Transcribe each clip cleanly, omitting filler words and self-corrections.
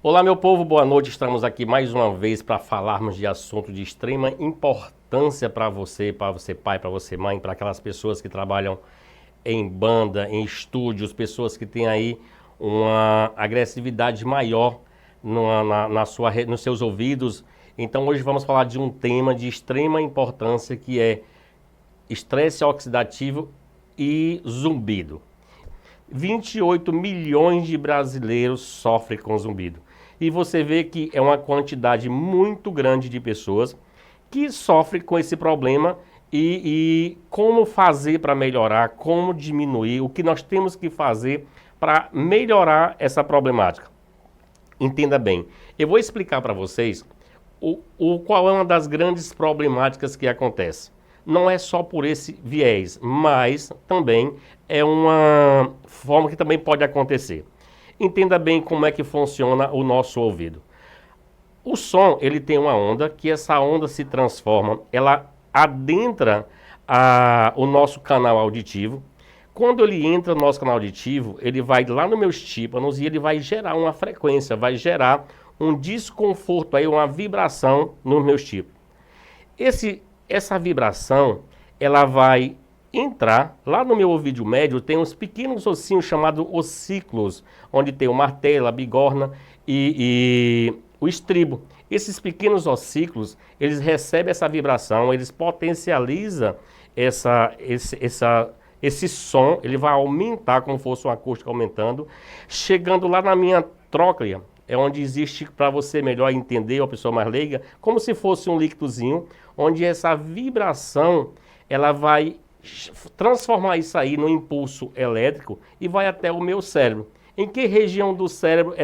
Olá meu povo, boa noite, estamos aqui mais uma vez para falarmos de assunto de extrema importância para você pai, para você mãe, para aquelas pessoas que trabalham em banda, em estúdios, pessoas que têm aí uma agressividade maior nos seus ouvidos. Então hoje vamos falar de um tema de extrema importância que é estresse oxidativo e zumbido. 28 milhões de brasileiros sofrem com zumbido. E você vê que é uma quantidade muito grande de pessoas que sofrem com esse problema e como fazer para melhorar, como diminuir, o que nós temos que fazer para melhorar essa problemática. Entenda bem, eu vou explicar para vocês qual é uma das grandes problemáticas que acontece. Não é só por esse viés, mas também é uma forma que também pode acontecer. Entenda bem como é que funciona o nosso ouvido. O som, ele tem uma onda, que essa onda se transforma, ela adentra o nosso canal auditivo. Quando ele entra no nosso canal auditivo, ele vai lá nos meus tímpanos e ele vai gerar uma frequência, vai gerar um desconforto, aí, uma vibração nos meus tímpanos. Essa vibração, ela vai entrar lá no meu ouvido médio, tem uns pequenos ossinhos chamados ossículos, onde tem o martelo, a bigorna e o estribo. Esses pequenos ossículos, eles recebem essa vibração, eles potencializam esse som, ele vai aumentar como fosse uma acústica aumentando, chegando lá na minha tróclea, é onde existe, para você melhor entender, a pessoa mais leiga, como se fosse um líquidozinho, onde essa vibração, ela vai transformar isso aí num impulso elétrico e vai até o meu cérebro. Em que região do cérebro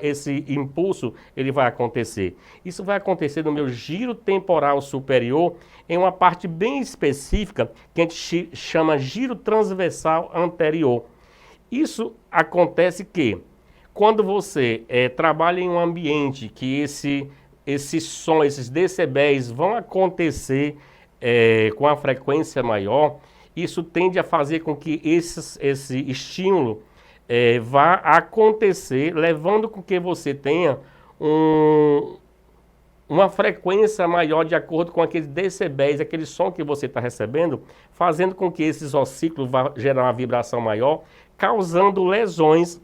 esse impulso ele vai acontecer? Isso vai acontecer no meu giro temporal superior, em uma parte bem específica, que a gente chama giro transversal anterior. Isso acontece que, quando você trabalha em um ambiente que esse som, esses decibéis vão acontecer com a frequência maior, isso tende a fazer com que esse estímulo vá acontecer, levando com que você tenha uma frequência maior de acordo com aqueles decibéis, aquele som que você está recebendo, fazendo com que esses ossículos vá gerar uma vibração maior, causando lesões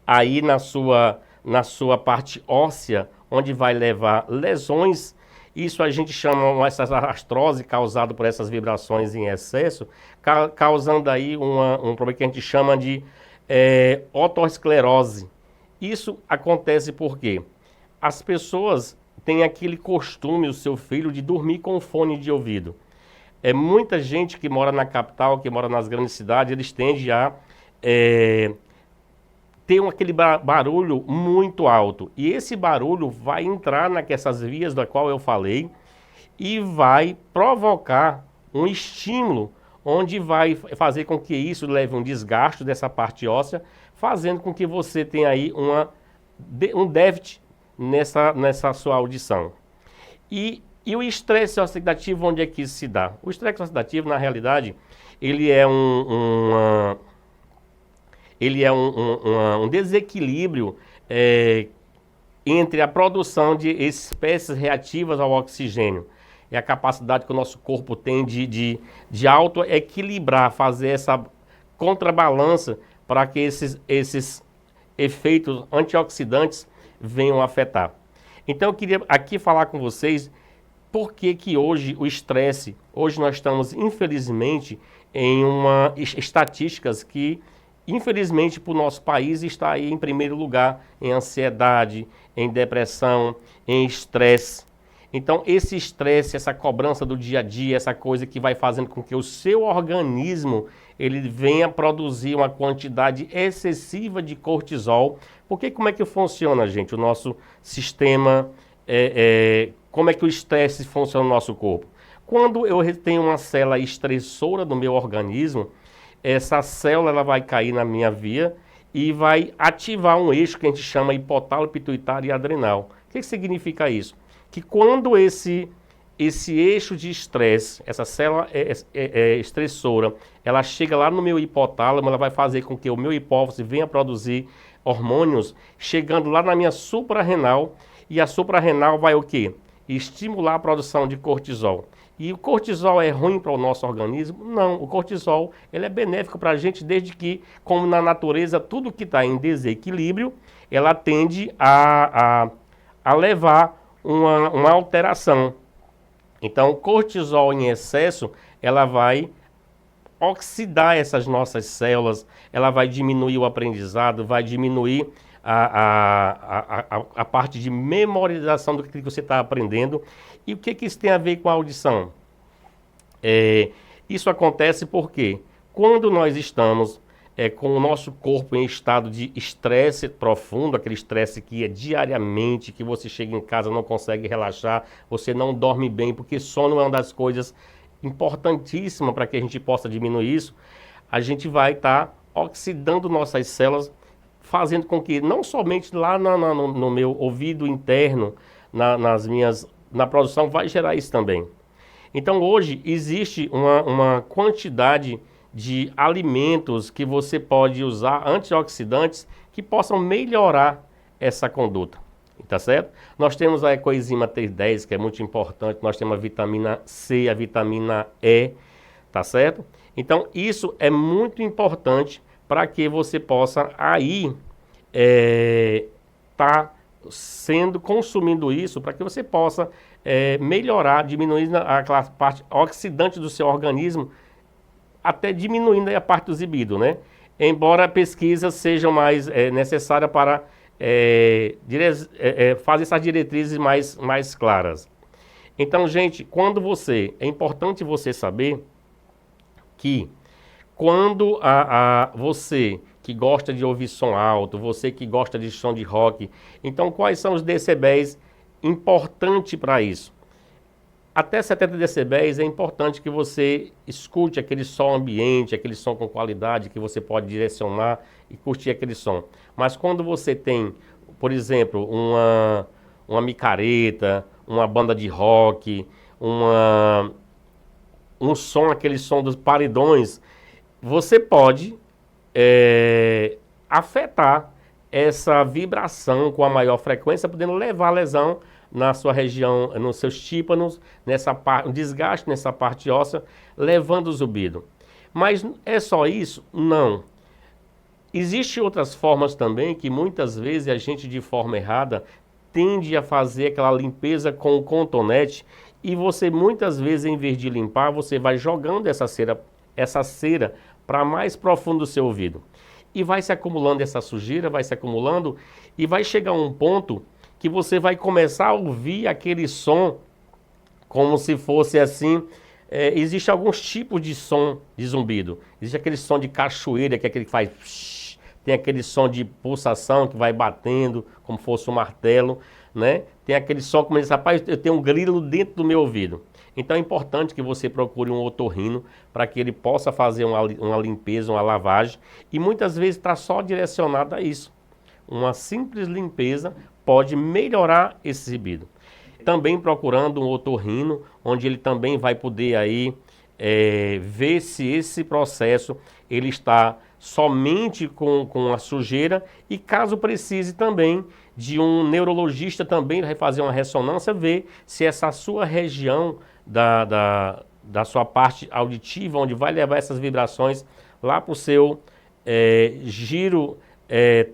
aí na sua parte óssea, onde vai levar lesões. Isso a gente chama essa artrose causada por essas vibrações em excesso, causando aí um problema que a gente chama de otoesclerose. Isso acontece porque as pessoas têm aquele costume, o seu filho, de dormir com fone de ouvido. Muita gente que mora na capital, que mora nas grandes cidades, eles tendem a ter aquele barulho muito alto. E esse barulho vai entrar nessas vias da qual eu falei e vai provocar um estímulo, onde vai fazer com que isso leve um desgaste dessa parte óssea, fazendo com que você tenha aí um déficit nessa sua audição. E o estresse oxidativo, onde é que isso se dá? O estresse oxidativo, na realidade, ele é um desequilíbrio entre a produção de espécies reativas ao oxigênio. É a capacidade que o nosso corpo tem de auto-equilibrar, fazer essa contrabalança para que esses efeitos antioxidantes venham afetar. Então eu queria aqui falar com vocês por que hoje o estresse, hoje nós estamos infelizmente em estatísticas que infelizmente para o nosso país está aí em primeiro lugar em ansiedade, em depressão, em estresse. Então esse estresse, essa cobrança do dia a dia, essa coisa que vai fazendo com que o seu organismo ele venha produzir uma quantidade excessiva de cortisol. Porque como é que funciona, gente, o nosso sistema como é que o estresse funciona no nosso corpo? Quando eu tenho uma célula estressora no meu organismo, essa célula ela vai cair na minha via e vai ativar um eixo que a gente chama hipotálamo, pituitário e adrenal. O que significa isso? Que quando esse eixo de estresse, essa célula estressora, ela chega lá no meu hipotálamo, ela vai fazer com que o meu hipófise venha produzir hormônios, chegando lá na minha suprarrenal, e a suprarrenal vai o quê? Estimular a produção de cortisol. E o cortisol é ruim para o nosso organismo? Não, o cortisol ele é benéfico para a gente desde que, como na natureza, tudo que está em desequilíbrio, ela tende a levar uma alteração. Então, o cortisol em excesso, ela vai oxidar essas nossas células, ela vai diminuir o aprendizado, vai diminuir a parte de memorização do que você está aprendendo. E o que isso tem a ver com a audição? Isso acontece porque quando nós estamos com o nosso corpo em estado de estresse profundo, aquele estresse que é diariamente, que você chega em casa não consegue relaxar, você não dorme bem, porque sono é uma das coisas importantíssimas para que a gente possa diminuir isso, a gente vai estar oxidando nossas células, fazendo com que não somente lá no meu ouvido interno, na produção, vai gerar isso também. Então hoje existe uma quantidade de alimentos que você pode usar, antioxidantes, que possam melhorar essa conduta, tá certo? Nós temos a coenzima T10, que é muito importante, nós temos a vitamina C, a vitamina E, tá certo? Então isso é muito importante para que você possa aí consumindo isso, para que você possa melhorar, diminuindo aquela parte oxidante do seu organismo, até diminuindo aí a parte do libido, né? Embora pesquisas sejam mais necessárias para fazer essas diretrizes mais claras. Então, gente, é importante você saber que quando você que gosta de ouvir som alto, você que gosta de som de rock, então quais são os decibéis importantes para isso? Até 70 decibéis é importante que você escute aquele som ambiente, aquele som com qualidade, que você pode direcionar e curtir aquele som. Mas quando você tem, por exemplo, uma micareta, uma banda de rock, um som, aquele som dos paredões, você pode afetar essa vibração com a maior frequência, podendo levar a lesão na sua região, nos seus tímpanos, um desgaste nessa parte óssea, levando o zumbido. Mas é só isso? Não. Existem outras formas também que muitas vezes a gente, de forma errada, tende a fazer aquela limpeza com o cotonete e você muitas vezes, em vez de limpar, você vai jogando essa cera para mais profundo do seu ouvido. E vai se acumulando essa sujeira, vai se acumulando e vai chegar a um ponto que você vai começar a ouvir aquele som como se fosse assim. Existem alguns tipos de som de zumbido. Existe aquele som de cachoeira, que é aquele que faz psh, tem aquele som de pulsação que vai batendo, como fosse um martelo, né? Tem aquele som como diz, rapaz, eu tenho um grilo dentro do meu ouvido. Então é importante que você procure um otorrino para que ele possa fazer uma limpeza, uma lavagem. E muitas vezes está só direcionado a isso. Uma simples limpeza pode melhorar esse zumbido. Também procurando um otorrino, onde ele também vai poder aí ver se esse processo ele está somente com a sujeira e caso precise também de um neurologista também vai fazer uma ressonância, ver se essa sua região da sua parte auditiva, onde vai levar essas vibrações lá para o seu giro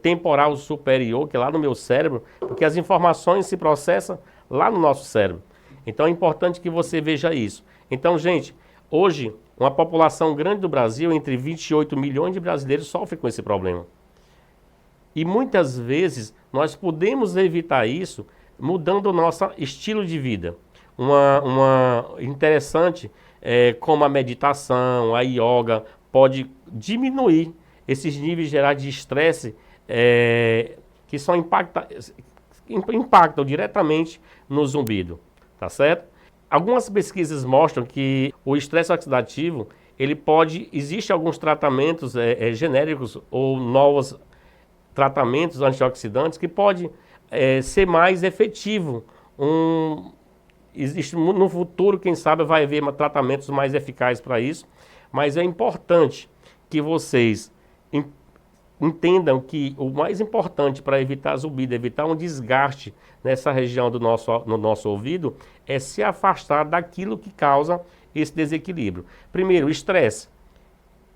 temporal superior, que é lá no meu cérebro, porque as informações se processam lá no nosso cérebro. Então é importante que você veja isso. Então, gente, hoje, uma população grande do Brasil, entre 28 milhões de brasileiros, sofre com esse problema. E muitas vezes nós podemos evitar isso mudando o nosso estilo de vida. Uma interessante, como a meditação, a yoga, pode diminuir esses níveis gerais de estresse que impactam diretamente no zumbido. tá certo? Algumas pesquisas mostram que o estresse oxidativo, existe alguns tratamentos genéricos ou novos tratamentos antioxidantes que pode ser mais efetivo. Existe no futuro, quem sabe, vai haver tratamentos mais eficazes para isso, mas é importante que vocês entendam que o mais importante para evitar zumbido, evitar um desgaste nessa região no nosso ouvido, é se afastar daquilo que causa esse desequilíbrio. Primeiro, o estresse.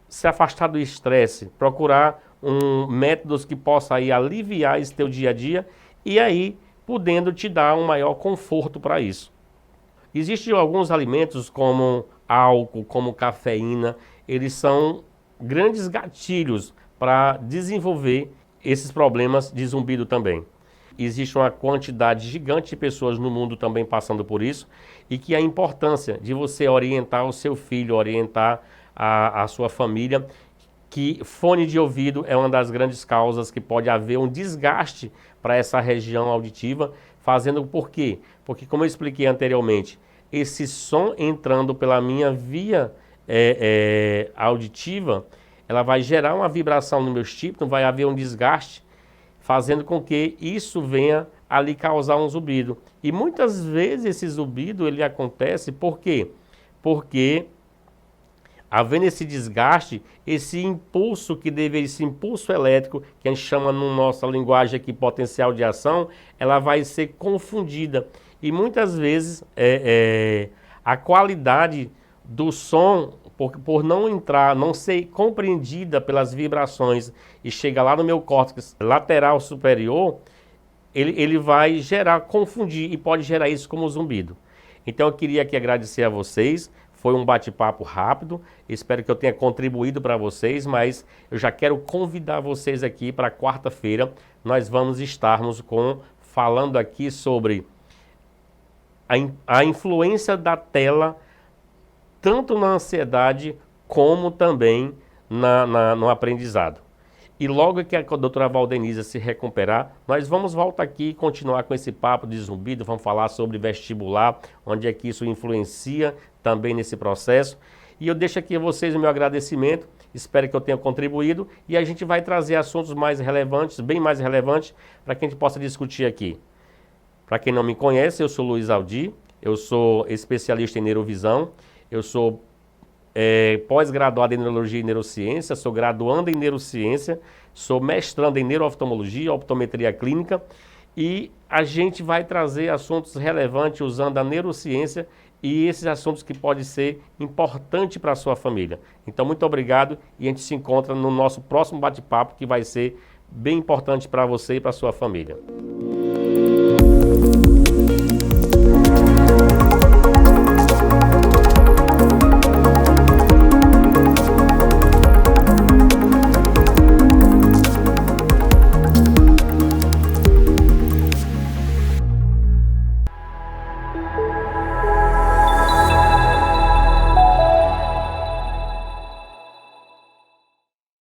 Se afastar do estresse, procurar métodos que possam aí aliviar esse teu dia a dia e aí podendo te dar um maior conforto para isso. Existem alguns alimentos como álcool, como cafeína, eles são grandes gatilhos para desenvolver esses problemas de zumbido também. Existe uma quantidade gigante de pessoas no mundo também passando por isso e que a importância de você orientar o seu filho, orientar a sua família, que fone de ouvido é uma das grandes causas que pode haver um desgaste para essa região auditiva, fazendo por quê? Porque, como eu expliquei anteriormente, esse som entrando pela minha via auditiva, ela vai gerar uma vibração no meu tímpano, vai haver um desgaste, fazendo com que isso venha a lhe causar um zumbido. E muitas vezes esse zumbido ele acontece por quê? Porque havendo esse desgaste, esse impulso esse impulso elétrico, que a gente chama na nossa linguagem aqui potencial de ação, ela vai ser confundida. E muitas vezes a qualidade do som, por não ser compreendida pelas vibrações e chega lá no meu córtex lateral superior, ele vai confundir e pode gerar isso como zumbido. Então eu queria aqui agradecer a vocês. Foi um bate-papo rápido, espero que eu tenha contribuído para vocês, mas eu já quero convidar vocês aqui para quarta-feira. Nós vamos estarmos falando aqui sobre a influência da tela, tanto na ansiedade como também no aprendizado. E logo que a doutora Valdenisa se recuperar, nós vamos voltar aqui e continuar com esse papo de zumbido, vamos falar sobre vestibular, onde é que isso influencia também nesse processo. E eu deixo aqui a vocês o meu agradecimento, espero que eu tenha contribuído e a gente vai trazer assuntos mais relevantes, bem mais relevantes, para que a gente possa discutir aqui. Para quem não me conhece, eu sou Luiz Aldir, eu sou especialista em neurovisão, eu sou pós-graduado em Neurologia e Neurociência, sou graduando em Neurociência, sou mestrando em Neurooftalmologia, Optometria Clínica e a gente vai trazer assuntos relevantes usando a neurociência e esses assuntos que podem ser importantes para a sua família. Então, muito obrigado e a gente se encontra no nosso próximo bate-papo que vai ser bem importante para você e para a sua família.